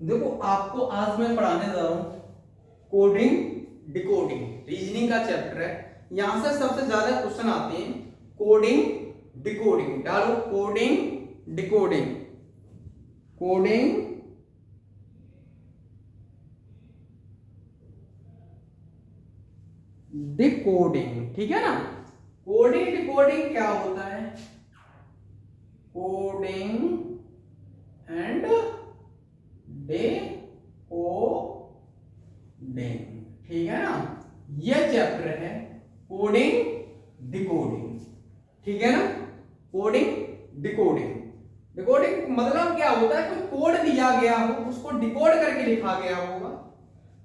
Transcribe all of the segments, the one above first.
देखो आपको आज मैं पढ़ाने जा रहा हूं कोडिंग डिकोडिंग, रीजनिंग का चैप्टर है। यहां से सबसे ज्यादा क्वेश्चन आते हैं कोडिंग डिकोडिंग। डालो कोडिंग डिकोडिंग, कोडिंग डिकोडिंग, ठीक है ना। कोडिंग डिकोडिंग क्या होता है? कोडिंग एंड डिकोडिंग, ठीक है ना। यह चैप्टर है कोडिंग डिकोडिंग, ठीक है ना। कोडिंग डिकोडिंग, डिकोडिंग मतलब क्या होता है? कोई कोड दिया गया हो उसको डिकोड करके लिखा गया होगा।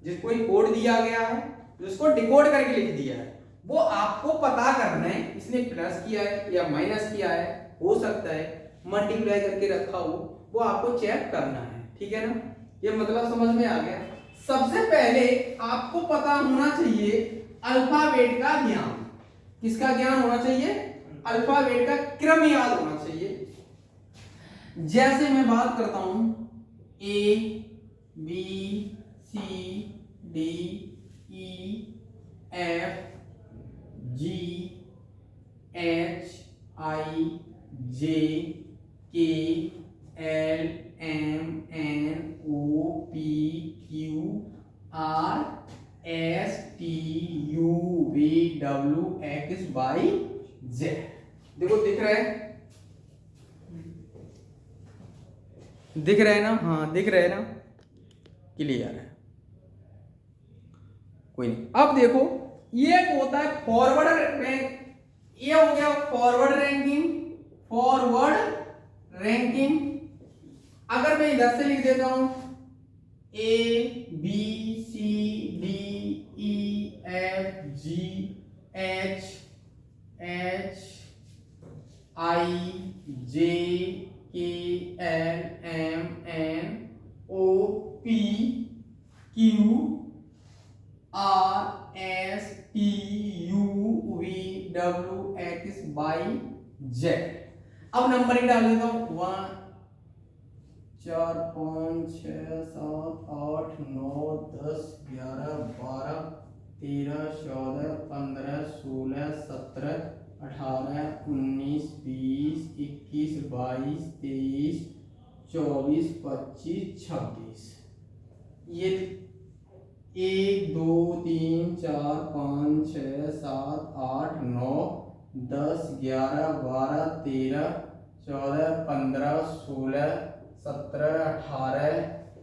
जिस कोई कोड दिया गया है जिसको डिकोड करके लिख दिया है, वो आपको पता करना है इसने प्लस किया है या माइनस किया है, हो सकता है मल्टीप्लाई करके रखा हो, वो आपको चेक करना है, ठीक है ना। ये मतलब समझ में आ गया। सबसे पहले आपको पता होना चाहिए अल्फाबेट का ज्ञान। किसका ज्ञान होना चाहिए? अल्फाबेट का क्रम याद होना चाहिए। जैसे मैं बात करता हूं A B C D E F G H I J K L M N O P Q R S T U V W X Y Z. देखो दिख रहा है, दिख रहा है ना? हाँ दिख रहा है ना, क्लियर है, कोई नहीं। अब देखो ये होता है फॉरवर्ड रैंक, ये हो गया फॉरवर्ड रैंकिंग, फॉरवर्ड रैंकिंग। अगर मैं इधर से लिख देता हूं A B C D E F G H H I J K L M N O P Q R S T U V W X Y Z. अब number ही डाल देता हूं 1 4 5 6 7 8 9 10 11 12 13 14 15 16 17 18 19 20 21 22 23 24 25 26। ये 1 2 3 4 5 6 7 8 9 10 11 12 13 14 15 16 17 18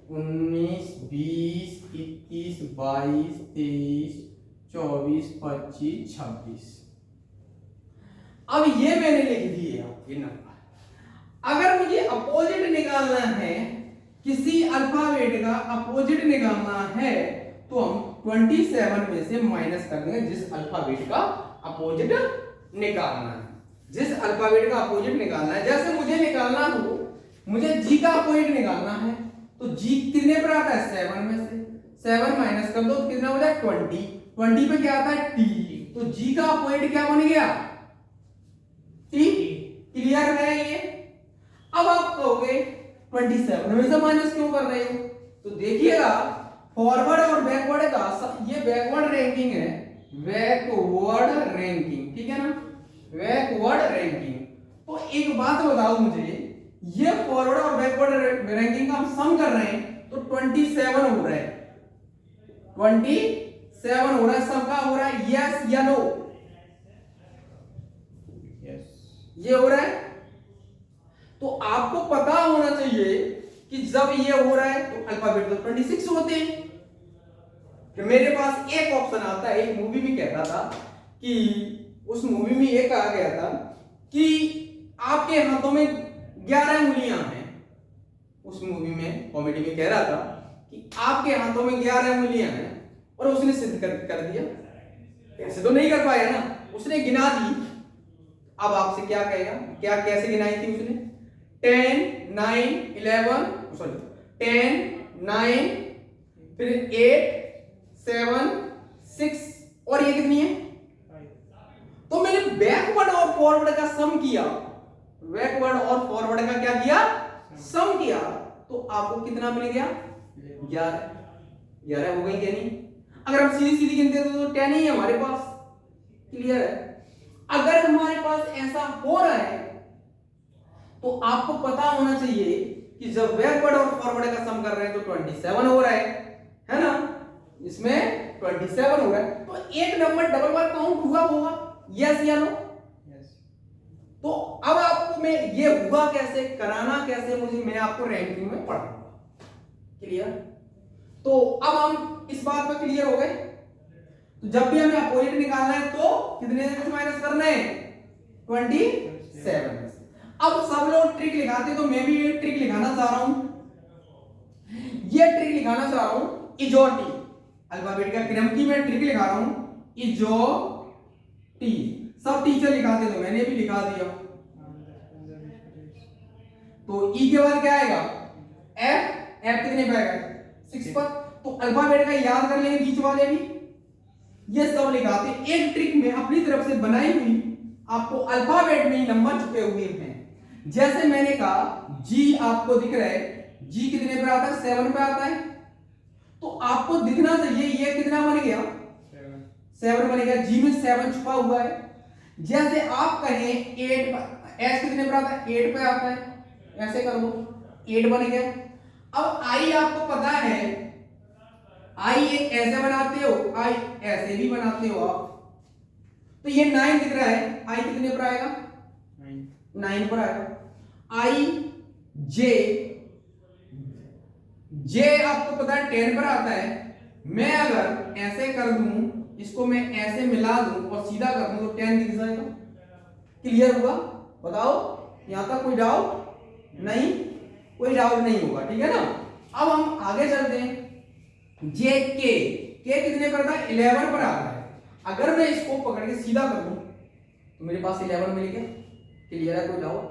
19 20 21 22 23 24 25 26। अब ये मैंने लिख दिए ये नंबर। अगर मुझे अपोजिट निकालना है, किसी अल्फाबेट का अपोजिट निकालना है, तो हम 27 में से माइनस कर देंगे जिस अल्फाबेट का अपोजिट निकालना है। जिस अल्फाबेट का अपोजिट निकालना है, जैसे मुझे निकालना हो, मुझे जी का अपोजिट निकालना है, तो जी कितने पर आता है? 7 में से 7 माइनस कर दो तो कितना हो जाए? 20। 20 पे क्या आता है? टी। तो जी का अपोजिट क्या बन गया? टी। क्लियर है ये? अब आप कहोगे 27 में से माइनस क्यों कर रहे हो? तो देखिएगा फॉरवर्ड और बैकवर्ड का, ये बैकवर्ड रैंकिंग है, बैकवर्ड रैंकिंग, ठीक है ना, बैकवर्ड रैंकिंग। तो एक बात बताओ मुझे, ये फॉरवर्ड और बैकवर्ड रैंकिंग का हम सम कर रहे हैं तो 27 हो रहा है, 27 हो रहा है, सबका हो रहा है यस या नो? ये हो रहा है। तो आपको पता होना चाहिए कि जब ये हो रहा है तो अल्फाबेट तो 26 होते हैं। कि मेरे पास एक ऑप्शन आता है, एक मूवी में कहता था कि उस मूवी में ये कहा गया था कि आपके हाथों में 11 उंगलियां हैं। उस मूवी में कॉमेडी में कह रहा था कि आपके हाथों में 11 उंगलियां हैं, और उसने सिद्ध कर दिया। ऐसे तो नहीं कर पाया ना, उसने गिना दी। अब आपसे क्या कहेगा, क्या कैसे गिनाई थी उसने? 10 9 11 सॉरी 10 9 फिर 8 7 6 और ये कितनी है? तो मैंने बैकवर्ड और फॉरवर्ड का सम किया, बैकवर्ड और फॉरवर्ड का क्या किया? सम किया, तो आपको कितना मिल गया? 11 हो गई क्या नहीं? अगर हम सीधी सीधी गिनते हैं तो 10 ही है हमारे पास। क्लियर है? अगर हमारे पास ऐसा हो रहा है तो आपको पता होना चाहिए कि जब बैकवर्ड और फॉरवर्ड का सम कर रहे हैं तो 27 हो रहा है ना? इसमें 27 हो रहा है, तो एक नंबर डबल बार काउंट हुआ होगा, यस या नो? तो अब आपको मैं ये हुआ कैसे, कराना कैसे, मैं आपको रैंकिंग में पढ़ाऊंगा। क्लियर? तो अब हम इस बात पर क्लियर हो गए। तो जब भी हमें अपोजिट निकालना है तो कितने से माइनस करना है? 27 में से। अब सब लोग ट्रिक लिखाते तो मैं भी ये ट्रिक लिखाना चाह रहा हूं। ये ट्रिक लिखाना चाह रहा हूं, इजोटी अल्फाबेट का क्रम की मैं ट्रिक लिखा रहा हूं, इजोटी। सब टीचर लिखाते तो मैंने भी लिखा दिया। तो ई के बाद क्या आएगा? एफ। एफ कितने पे आएगा? 6 पर। तो अल्फाबेट का याद कर लेंगे बीच वाले भी। ये सब लिखाते एक ट्रिक में अपनी तरफ से बनाई हुई, आपको अल्फाबेट में ही नंबर छुपे हुए हैं। जैसे मैंने कहा जी आपको दिख रहा है, जी कितने पे आता है? 7 पे आता है। तो आपको दिखना चाहिए ये कितना बन गया? 7 बन गया। जी में 7 छुपा हुआ है। जैसे आप कहें 8 पर, एस कितने पे आता है? 8 पे आता है। ऐसे कर लो, 8 बन गया। अब आई आपको पता है, आई एक ऐसे बनाते हो, आई ऐसे भी बनाते हो आप। तो ये 9 दिख रहा है, आई कितने पर आएगा? 9 पर आएगा। आई जे, जे आपको पता है 10 पर आता है। मैं अगर ऐसे कर दूं, इसको मैं ऐसे मिला दूं और सीधा कर दूं तो 10 दिख जाएगा। क्लियर हुआ? बताओ, यहां तक कोई डाउट नहीं? कोई डाउट नहीं होगा, ठीक है ना? अब हम आगे चलते हैं। जे के कितने पर आता है? 11 पर आता है। अगर मैं इसको पकड़ के सीधा कर दूं तो मेरे पास 11 मिल गया। क्लियर है? कोई डाउट?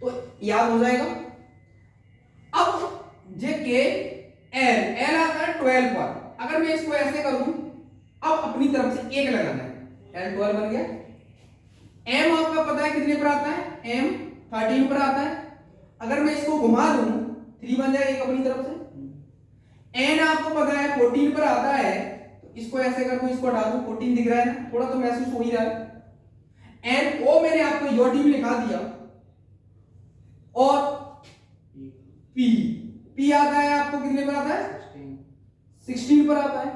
तो याद हो जाएगा। अब जे के एल आता है 12 पर। अगर मैं इसको ऐसे कर दूं, अब अपनी तरफ से 1 लगाना है, एल 12 बन गया। एम आपका पता है कितने पर आता है? एम 13 पर आता है। अगर मैं इसको घुमा दूं 3 बन जाएगा एक अपनी तरफ से। एन आपको पता है 14 पर आता है, तो इसको ऐसे कर दूं, इसको हटा दूं, 14 दिख रहा है ना? थोड़ा तो महसूस हो ही रहा है। एन ओ मैंने आपको योटी में लिखा दिया। और पी, पी आता है आपको कितने पर आता है? 16 पर आता है।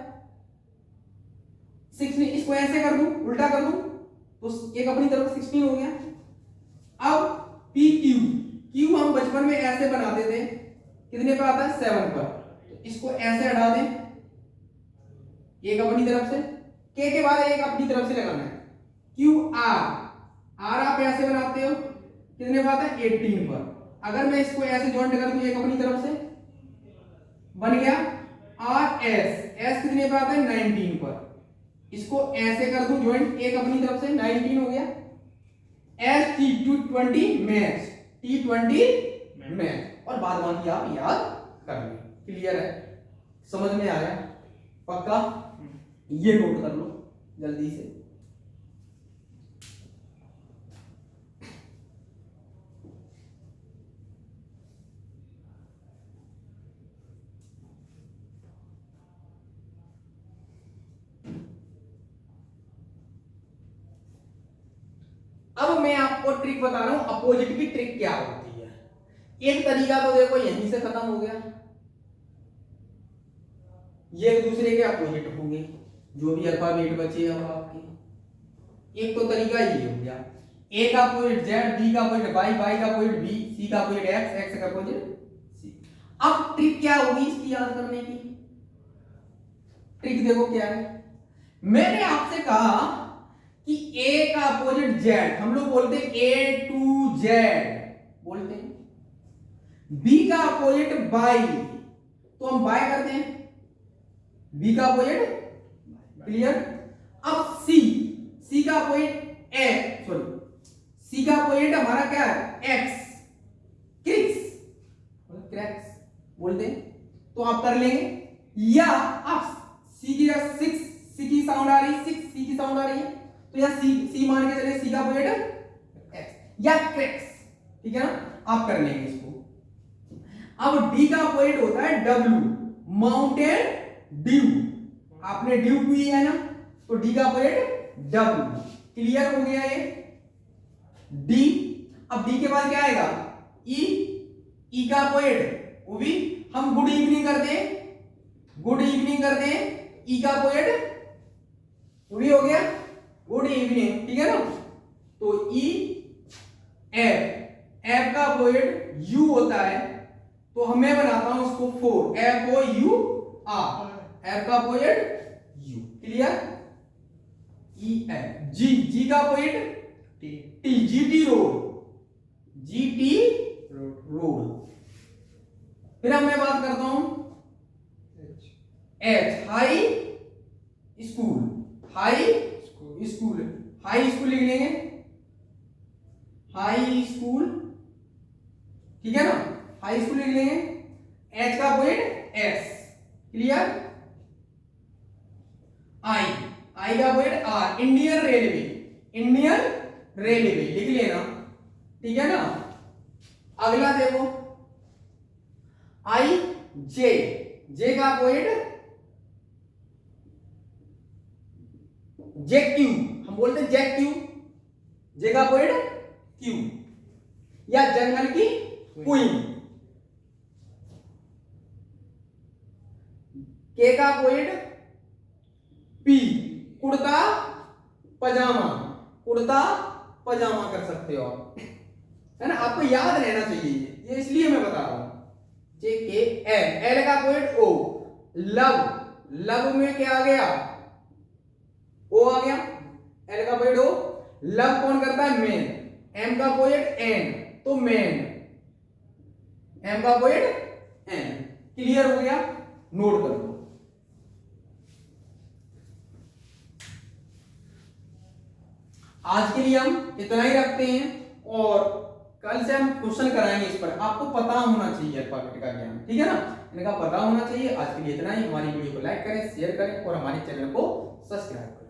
16, इसको ऐसे कर दूं, उल्टा कर दूं तो एक अपनी तरफ 16 हो गया। अब पी क्यू, क्यू हम बचपन में ऐसे बनाते थे, कितने पर आता है? 7 पर। तो इसको ऐसे हटा दें, एक अपनी तरफ से, के बाद एक अपनी तरफ से लगाना है। क्यू आर, आर आप ऐसे बनाते हो, कितने पर आता है? 18 पर। अगर मैं इसको ऐसे जॉइंट कर दूं एक अपनी तरफ से, बन गया आर एस। एस कितने पर आता है? 19 पर। इसको ऐसे कर दूं जॉइंट एक अपनी तरफ से, 19 हो गया। S T 20 match, T20 match. और बाद बाकी आप याद कर लें। क्लियर है? समझ में आ गया? पक्का? ये नोट कर लो जल्दी से। अब मैं आपको ट्रिक बता रहा हूं, अपोजिट की ट्रिक क्या होती है। एक तरीका तो देखो यहीं से खत्म हो गया, ये एक दूसरे के अपोजिट होंगे जो भी अल्फाबेट बचे अब आपके। एक तो तरीका ये हो गया, ए का अपोजिट जेड, बी का अपोजिट वाई, वाई का अपोजिट बी, सी का अपोजिट एक्स, एक्स का अपोजिट सी। अब ट्रिक क्या होगी इसकी याद करने की? ट्रिक देखो क्या है। मैंने आपसे कहा कि ए का अपोजिट जेड, हम लोग बोलते हैं ए टू जेड बोलते हैं। बी का अपोजिट बाई, तो हम बाय करते हैं, बी का अपोजिट। क्लियर? अब सी, सी का अपोजिट ए, सॉरी सी का अपोजिट हमारा क्या है? एक्स, क्रिक्स, क्रैक्स बोलते हैं। तो आप कर लेंगे, या आप सी की 6, सी की साउंड आ रही है, 6 सी की साउंड आ रही है, तो यह सी मान के चले, सी का अपोजिट एक्स या क्रिक्स। ठीक है ना? आप कर लेंगे इसको। अब डी का पोएट होता है डब्ल्यू, माउंटेन ड्यू। आपने ड्यू पी है ना, तो डी का पोएट डब्ल्यू। क्लियर हो गया ये डी। अब डी के बाद क्या आएगा ई, ई का पोएट वो भी हम गुड इवनिंग करते हैं, गुड इवनिंग करते हैं, ई का पोएट वो भी हो गया गुड इवनिंग, ठीक है ना। तो ई एफ, एफ का पोएट यू होता है, तो मैं बनाता हूं इसको four, F O U R, F का पोएट U. Clear. E F G, G का पोएट T, G T road, G T road. फिर अब मैं बात करता हूं H, high school, high school, high school लिख लेंगे, हाई स्कूल, ठीक है ना, हाई स्कूल लिख लेंगे। एच का पोएट एस। क्लियर। आई, आई का पोएट R, Indian railway, Indian railway लिख लेना, ठीक है ना। अगला देखो आई जे, जे का पोएट जेक क्यू, हम बोलते हैं जेक क्यू, जे का पोएट क्यू, या जंगल की क्वीन। के का पोएट पी, कुर्ता पजामा, कुर्ता पजामा कर सकते हो आप, है ना। आपको याद रहना चाहिए ये इसलिए मैं बता रहा हूं। जे के एल, एल का पोएट ओ, लव, लव में क्या आ गया ओ आ गया, एल का पोएट ओ। लव कौन करता है मैन, एम का पोएट एन, तो मैन, एम का पोएट एन। क्लियर हो गया, नोट कर लो। आज के लिए हम इतना ही रखते हैं और कल से हम क्वेश्चन कराएंगे इस पर। आपको पता होना चाहिए अल्फाबेट का ज्ञान, ठीक है ना, इनका पता होना चाहिए। आज के लिए इतना ही। हमारी वीडियो को लाइक करें, शेयर करें और हमारे चैनल को सब्सक्राइब करें।